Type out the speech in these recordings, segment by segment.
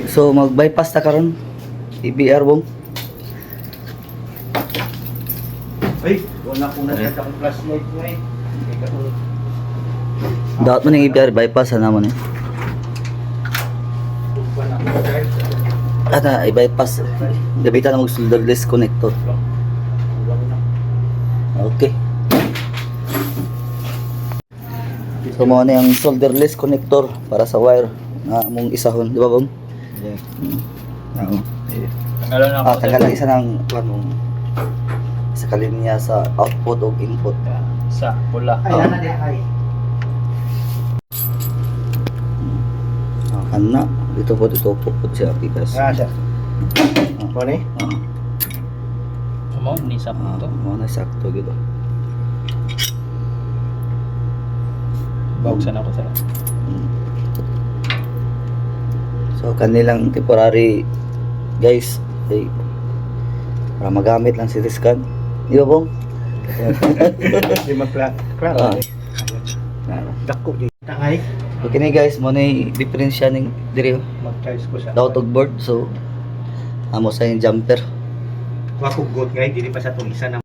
So mag-bypass ta karon. EBR bong. Ay, wala ko na sa flashlight nga eh. Dapat man yung EBR bypass na naman eh. Ada i-bypass. Gamitan na mag-solderless connector. Okay. So mo na yung solderless connector para sa wire na mong isahon, di ba bang? Yeah. Oo. Tanggalan na ako. Tanggalan isa ng mong sa kalinya sa output o input. Sa pula. Ay, ana di ay. Kana dito po siya pikas. Ah, siya. Mo ni? Mo ni sa to. Mo na sakto gitu. Bawsan ako sa. So kanilang temporary guys, ay para magamit lang si Riscan. Di ba bong? Di magkla. Klaro. Dako di. Tangay. Okay na guys, mo na diferensya ning diri Mag-charge ko sa. daw tugboard. So amo sa yung jumper. Wa ko got ngay dili pa sa tong isa na.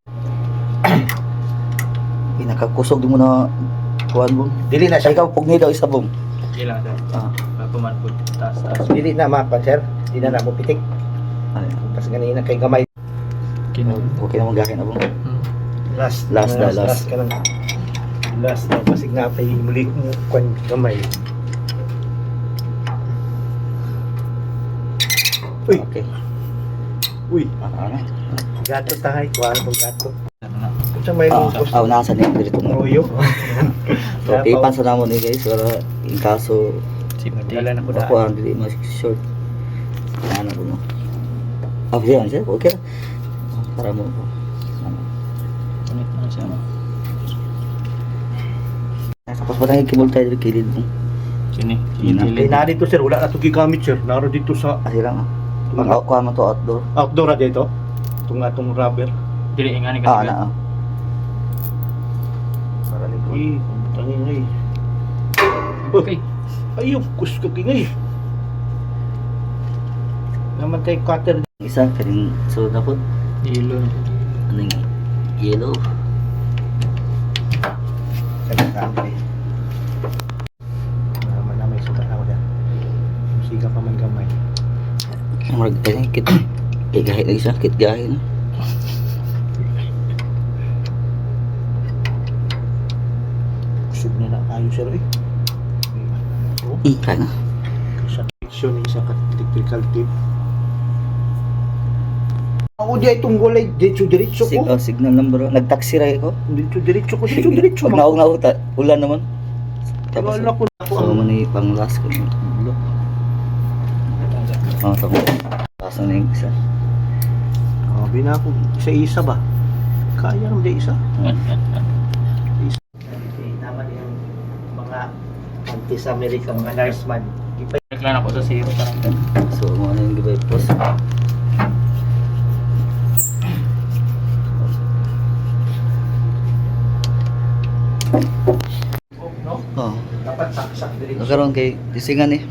Pinakakusog mo na kuan bong. Dili na Ay siya. ikaw pugni daw isa bong. Ilang sa. Ah, Papaman po taas. Dili na mapa sir. Di na mo pitik. ay. Pas ganina kay gamay. Okay na mo gahin na bong. Last Last ka lang. Last na pasig nga pa muli mo kwan gamay. Uy, Okay. uy. Ano? Gato tahay, kuha tong gato. Ano na? Kung may lupos. Nasa ni diri tong. Royo. So tipan sa namo ni guys para in kaso Simple. Dala na ko ako ang dili mas short. Ano ko no. Yan siya. Okay. Para mo. Ulit na siya. Tapos ba tayo kibol tayo dito kilid mo? Sini. Kay na dito sir, wala na to gigamit sir. Naro dito sa Kasi lang ah. Pag kuha mo to outdoor. outdoor na dito. Itong rubber. Dili ingani Ah, kasi. na ah. Para likod. Uy, tangin ngay. Okay. Ayun, kus ka kingay. Naman kay cutter. Isa kaning so dapat Ilo. ano yung yellow. Sa kamay. Naman na may sugat ako dyan. Siga pa man gamay. Marag tayo kit. Gahit lagi siya kit gahit. Kusog na na ayos sir eh. Kaya na. Sa action ni sa electrical tip. Ako di ay tunggol ay diretso ko. Signal number. Nagtaxi ray ko. Diretso ko, diretso. Pag naog na ulan naman. Tapos Wala ko na ako. so man pang last ko. Oh, tama. Tapos na yung isa. Sabi na ako, isa-isa ba? Kaya naman di isa. Naman yung mga anti-America, mga nurseman. Naglan ako sa zero parang. So mo na yung gibay post. No? Oh. Dapat saksak diretso. Nagkaroon kay tisingan eh.